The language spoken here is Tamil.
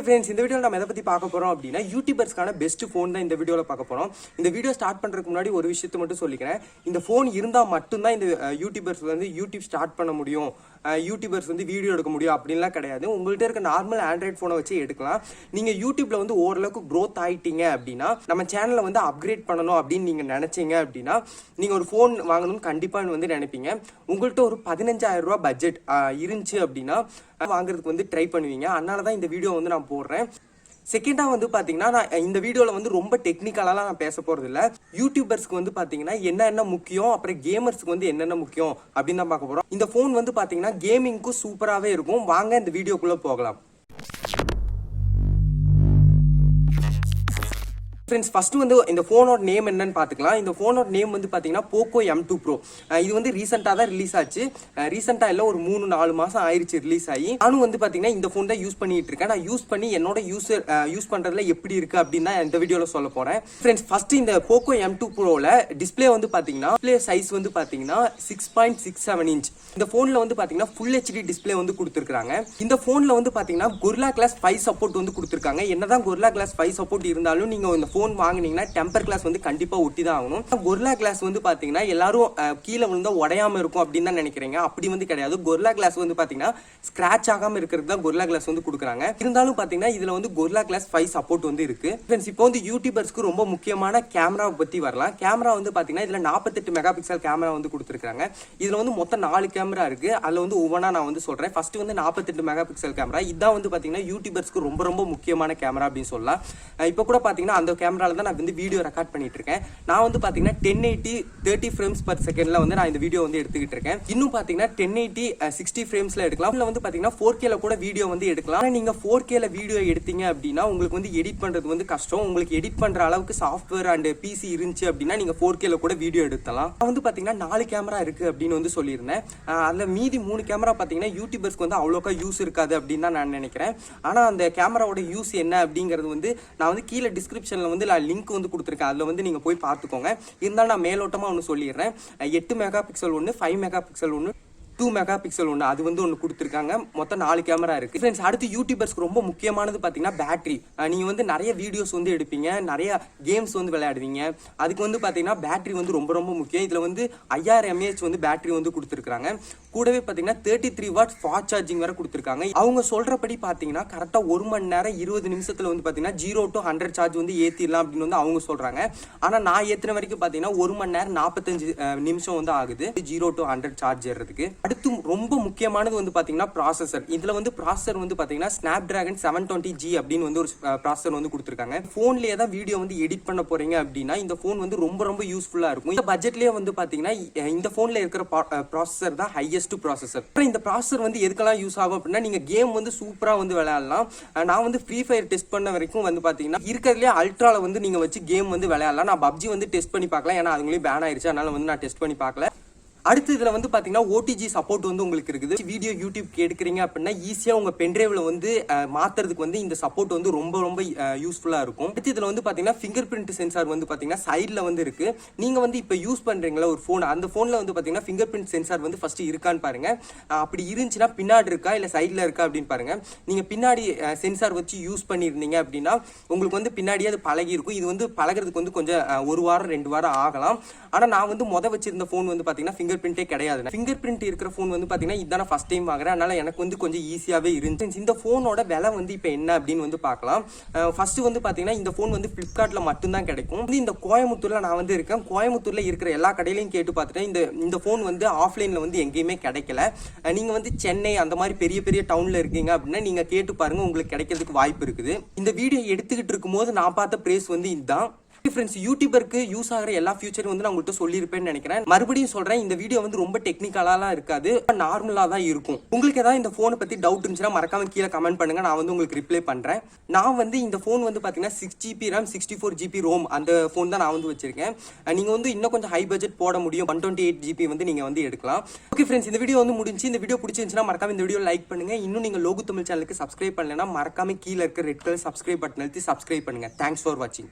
ஓகே ஃப்ரெண்ட்ஸ், இந்த வீடியோவில் நம்ம எதை பற்றி பார்க்க போகிறோம் அப்படின்னா யூடியூபர்ஸ்க்கான பெஸ்ட் ஃபோன் தான் இந்த வீடியோவில் பார்க்க போகிறோம். இந்த வீடியோ ஸ்டார்ட் பண்ணுறதுக்கு முன்னாடி ஒரு விஷயத்தை மட்டும் சொல்லிக்கிறேன். இந்த ஃபோன் இருந்தால் மட்டும்தான் இந்த யூடியூபர்ஸ் வந்து யூடியூப் ஸ்டார்ட் பண்ண முடியும், யூடியூபர்ஸ் வந்து வீடியோ எடுக்க முடியும் அப்படின்லாம் கிடையாது. உங்கள்கிட்ட இருக்க நார்மல் ஆண்ட்ராய்ட் ஃபோனை வச்சு எடுக்கலாம். நீங்கள் யூடியூப்பில் வந்து ஓரளவுக்கு க்ரோத் ஆகிட்டீங்க அப்படின்னா, நம்ம சேனலை வந்து அப்கிரேட் பண்ணணும் அப்படின்னு நீங்கள் நினச்சிங்க அப்படின்னா, நீங்கள் ஒரு ஃபோன் வாங்கணும்னு கண்டிப்பாக வந்து நினைப்பீங்க. உங்கள்கிட்ட ஒரு 15,000 ரூபா பட்ஜெட் இருந்துச்சு அப்படின்னா வாங்குறதுக்கு வந்து ட்ரை பண்ணுவீங்க. அதனால தான் இந்த வீடியோ வந்து நான் போடுறேன். செகண்டாக வந்து பார்த்தீங்கன்னா, நான் இந்த வீடியோவில் வந்து ரொம்ப டெக்னிக்கலாலாம் நான் பேச போகிறது இல்லை. யூடியூபர்ஸ்க்கு வந்து பார்த்தீங்கன்னா என்ன முக்கியம், அப்புறம் கேமர்ஸ்க்கு வந்து என்னென்ன முக்கியம் அப்படின்னு தான் பார்க்க போகிறோம். இந்த ஃபோன் வந்து பார்த்தீங்கன்னா கேமிங்க்கும் சூப்பராகவே இருக்கும். வாங்க இந்த வீடியோக்குள்ளே போகலாம். ஃப்ரெண்ட்ஸ், ஃபர்ஸ்ட் வந்து இந்த ஃபோனோட நேம் என்னன்னு பார்த்துக்கலாம். இந்த ஃபோனோட நேம் வந்து பார்த்தீங்கன்னா Poco M2 Pro. இது வந்து ரீசெண்டாக தான் ரிலீஸ் ஆச்சு. ரீசெண்டாக இல்லை, ஒரு 3-4 மாதம் ஆயிடுச்சு ரிலீஸ் ஆகி. நானும் வந்து பார்த்தீங்கன்னா இந்த ஃபோன் தான் யூஸ் பண்ணிட்டு இருக்கேன். நான் யூஸ் பண்ணி என்னோட யூஸ் பண்ணுறதுல எப்படி இருக்கு அப்படின்னு தான் இந்த வீடியோவில் சொல்ல போகிறேன். ஃப்ரெண்ட்ஸ், ஃபர்ஸ்ட் இந்த Poco M2 Proவில் டிஸ்பிளே வந்து பார்த்தீங்கன்னா டிஸ்பிளே சைஸ் வந்து பார்த்தீங்கன்னா 6.67 இன்ச். இந்த ஃபோனில் வந்து பார்த்தீங்கன்னா ஃபுல் HD டிஸ்பிளே வந்து கொடுத்துருக்காங்க. இந்த ஃபோனில் வந்து பார்த்தீங்கன்னா Gorilla Glass 5 சப்போர்ட் வந்து கொடுத்துருக்காங்க. என்னதான் Gorilla Glass 5 சப்போர்ட் இருந்தாலும் நீங்கள் இந்த ஃபோன் வாங்குனீங்கன்னா டெம்பர் கிளாஸ் வந்து கண்டிப்பா ஒட்டி தான் ஆகணும். Gorilla Glass வந்து பாத்தீங்கன்னா எல்லாரும் கீழே விழுந்தா உடையாம இருக்கும் அப்படின்னு தான் நினைக்கிறீங்க. அப்படி வந்து கிடையாது. Gorilla Glass வந்து பாத்தீங்கன்னா ஸ்கிராச் ஆகாம இருக்கிறது தான் Gorilla Glass வந்து கொடுக்குறாங்க. இருந்தாலும் பாத்தீங்கன்னா இதுல வந்து Gorilla Glass 5 சப்போர்ட் வந்து இருக்கு. ஃப்ரெண்ட்ஸ், இப்போ வந்து யூடியூபர்ஸ்க்கு ரொம்ப முக்கியமான கேமராவை பத்தி வரலாம். கேமரா வந்து பாத்தீங்கன்னா இதுல 48 மெகா பிக்சல் கேமரா வந்து கொடுத்துருக்காங்க. இதுல வந்து மொத்தம் 4 கேமரா இருக்கு. அதுல வந்து ஒவ்வொன்றா நான் வந்து சொல்றேன். ஃபர்ஸ்ட் வந்து 48 மெகா பிக்சல் கேமரா. இதான் வந்து பாத்தீங்கன்னா யூடியூபர்ஸ்க்கு ரொம்ப முக்கியமான கேமரா அப்படின்னு சொல்லலாம். இப்போ கூட பாத்தீங்கன்னா அந்த கேமரால தான் நான் வந்து வீடியோ ரெக்கார்ட் பண்ணிட்டு இருக்கேன். நான் வந்து பாத்தீங்கன்னா 1080 30 ஃப்ரேம்ஸ் பர் செகண்ட்ல வந்து நான் இந்த வீடியோ வந்து எடுத்துக்கிட்டு இருக்கேன். இன்னும் பாத்தீங்கன்னா 1080 60 ஃப்ரேம்ஸ்ல எடுக்கலாம். இல்ல வந்து பாத்தீங்கன்னா 4K ல கூட வீடியோ வந்து எடுக்கலாம். நீங்க 4K ல வீடியோ எடுத்தீங்க அப்படின்னா உங்களுக்கு வந்து எடிட் பண்றது வந்து கஷ்டம். உங்களுக்கு எடிட் பண்ற அளவுக்கு சாஃப்ட்வேர் அண்ட் பிசி இருந்துச்சு அப்படின்னா நீங்க 4K ல கூட வீடியோ எடுக்கலாம். நான் வந்து பாத்தீங்கன்னா 4 கேமரா இருக்கு அப்படின்னு வந்து சொல்லியிருந்தேன். அதுல மீதி 3 கேமரா பாத்தீங்கன்னா யூடியூபர்ஸ்க்கு வந்து அவ்வளோக்கா யூஸ் இருக்காது அப்படின்னு தான் நான் நினைக்கிறேன். ஆனா அந்த கேமராவோட யூஸ் என்ன அப்படிங்கிறது வந்து நான் வந்து கீழே டிஸ்கிரிப்ஷன்ல வந்து லிங்க் வந்து கொடுத்துருக்கேன். அதில் வந்து நீங்கள் போய் பார்த்துக்கோங்க. இருந்தாலும் நான் மேலோட்டமாக ஒன்று சொல்லிடுறேன். 8 மெகா பிக்சல் ஒன்று, 5 மெகா பிக்சல் ஒன்று, 2 மெகா பிக்சல் ஒன்று, அது வந்து ஒன்று கொடுத்துருக்காங்க. மொத்தம் 4 கேமரா இருக்கு. ஃப்ரெண்ட்ஸ், அடுத்து யூடியூபர்ஸ்க்கு ரொம்ப முக்கியமானது பார்த்தீங்கன்னா பேட்டரி. நீங்கள் வந்து நிறைய வீடியோஸ் வந்து எடுப்பீங்க, நிறைய கேம்ஸ் வந்து விளையாடுவீங்க. அதுக்கு வந்து பார்த்தீங்கன்னா பேட்டரி வந்து ரொம்ப முக்கியம். இதில் வந்து 5000 mAh வந்து பேட்டரி வந்து கொடுத்துருக்காங்க. கூடவே பார்த்தீங்கன்னா 33 வாட்ஸ் ஃபாஸ்ட் சார்ஜிங் வேற கொடுத்துருக்காங்க. அவங்க சொல்றபடி பார்த்தீங்கன்னா கரெக்டாக 1 மணி நேரம் 20 நிமிஷத்தில் வந்து பார்த்தீங்கன்னா 0 to 100 சார்ஜ் வந்து ஏற்றிடலாம் அப்படின்னு வந்து அவங்க சொல்றாங்க. ஆனால் நான் ஏற்றின வரைக்கும் பார்த்தீங்கன்னா 1 மணி நேரம் 45 நிமிஷம் வந்து ஆகுது 0 to 100 சார்ஜ் ஏறதுக்கு. அடுத்து ரொம்ப முக்கியமானது வந்து பாத்தீங்கன்னா ப்ராசஸர். இதுல வந்து ப்ராசஸர் வந்து பாத்தீங்கன்னா Snapdragon 720G அப்படின்னு வந்து ஒரு ப்ராசஸர் வந்து கொடுத்துருக்காங்க. போன்லயே தான் வீடியோ வந்து எடிட் பண்ண போறீங்க அப்படின்னா இந்த போன் வந்து ரொம்ப யூஸ்ஃபுல்லா இருக்கும். இந்த பட்ஜெட்லயே வந்து பாத்தீங்கன்னா இந்த போன்ல இருக்கிற ப்ராசஸர் தான் ஹையஸ்ட் ப்ராசஸர். இந்த ப்ராசஸர் வந்து எதுக்கெல்லாம் யூஸ் ஆகும் அப்படின்னா நீங்க கேம் வந்து சூப்பரா வந்து விளையாடலாம். நான் வந்து ஃப்ரீ ஃபயர் டெஸ்ட் பண்ண வரைக்கும் வந்து பாத்தீங்கன்னா இருக்கிறதுலே அல்ட்ரால வந்து நீங்க வச்சு கேம் வந்து விளையாடலாம். நான் பப்ஜி வந்து டெஸ்ட் பண்ணி பார்க்கலாம், ஏன்னா அதுங்களே பேன் ஆயிருச்சு, அதனால வந்து நான் டெஸ்ட் பண்ணி பார்க்கல. அடுத்து இதுல வந்து பாத்தீங்கன்னா OTG சப்போர்ட் வந்து உங்களுக்கு இருக்குது. வீடியோ யூடியூப் எடுக்கிறீங்க அப்படின்னா ஈஸியா உங்க பென்ட்ரைவ்ல வந்து மாத்துறதுக்கு வந்து இந்த சப்போர்ட் வந்து ரொம்ப யூஸ்ஃபுல்லா இருக்கும். அடுத்து இதுல வந்து பாத்தீங்கன்னா ஃபிங்கர் பிரிண்ட் சென்சார் வந்து பாத்தீங்கன்னா சைட்ல வந்து இருக்கு. நீங்க வந்து இப்ப யூஸ் பண்றீங்களா ஒரு போன், அந்த போன்ல வந்து பாத்தீங்கன்னா ஃபிங்கர் பிரிண்ட் சென்சார் வந்து ஃபர்ஸ்ட் இருக்கான்னு பாருங்க. அப்படி இருந்துச்சுன்னா பின்னாடி இருக்கா இல்ல சைட்ல இருக்கா அப்படின்னு பாருங்க. நீங்க பின்னாடி சென்சார் வச்சு யூஸ் பண்ணிருந்தீங்க அப்படின்னா உங்களுக்கு வந்து பின்னாடியே அது பழகி இருக்கும். இது வந்து பழகிறதுக்கு வந்து கொஞ்சம் 1 வாரம் 2 வாரம் ஆகலாம். ஆனா நான் வந்து வச்சிருந்த போன் வந்து பாத்தீங்கன்னா ஃபிங்கர் பிரிண்டே கிடையாது. ஃபிங்கர் பிரிண்ட் இருக்கிற போன் வந்து பாத்தீங்கன்னா இதான் ஃபர்ஸ்ட் டைம் வாங்குறேன், அதனால எனக்கு வந்து கொஞ்சம் ஈஸியாவே இருந்துச்சு. இந்த போனோட விலை வந்து இப்போ என்ன அப்படின்னு வந்து பார்க்கலாம். ஃபர்ஸ்ட் வந்து பாத்தீங்கன்னா இந்த போன் வந்து பிளிப்கார்ட்ல மட்டும்தான் கிடைக்கும். இந்த கோயம்புத்தூர்ல நான் வந்து இருக்கேன். கோயம்புத்தூர்ல இருக்கிற எல்லா கடையிலையும் கேட்டு பார்த்துட்டேன். இந்த போன் வந்து ஆஃப்லைன்ல வந்து எங்கேயுமே கிடைக்கல. நீங்க வந்து சென்னை அந்த மாதிரி பெரிய டவுன்ல இருக்கீங்க அப்படின்னா நீங்க கேட்டு பாருங்க, உங்களுக்கு கிடைக்கிறதுக்கு வாய்ப்பு இருக்குது. இந்த வீடியோ எடுத்துக்கிட்டு இருக்கும் போது நான் பார்த்த பிரைஸ் வந்து இதுதான். ஃப்ரெண்ட்ஸ், யூடியூபருக்கு யூஸ் ஆகிற எல்லா ஃபியூச்சரும் வந்து நான் உங்கள்கிட்ட சொல்லியிருப்பேன்னு நினைக்கிறேன். மறுபடியும் சொல்றேன், இந்த வீடியோ வந்து ரொம்ப டெக்னிக்கலாலாம் இருக்காது, நார்மலா தான் இருக்கும். உங்களுக்கு ஏதாவது இந்த போனை பத்தி டவுட் இருந்துச்சுன்னா மறக்காம கீழே கமெண்ட் பண்ணுங்க, நான் வந்து உங்களுக்கு ரிப்ளை பண்றேன். நான் வந்து இந்த போன் வந்து பாத்தீங்கன்னா 6GB RAM 64GB ROM அந்த போன் தான் நான் வந்து வச்சிருக்கேன். நீங்க வந்து இன்னும் கொஞ்சம் ஹை பட்ஜெட் போட முடியும், 128GB வந்து நீங்க வந்து எடுக்கலாம். ஓகே ஃப்ரெண்ட்ஸ், இந்த வீடியோ வந்து முடிஞ்சு. இந்த வீடியோ பிடிச்சிருந்துச்சுன்னா மறக்காம இந்த வீடியோ லைக் பண்ணுங்க. இன்னும் நீங்க லோகு தமிழ் சேனலுக்கு சப்ஸ்கிரைப் பண்ணலன்னா மறக்காம கீழே இருக்க ரெட் கலர் சப்ஸ்கிரைப் பட்டன் அழுத்தி சப்ஸ்கிரைப் பண்ணுங்க. தேங்க்ஸ் ஃபார் வாட்சிங்.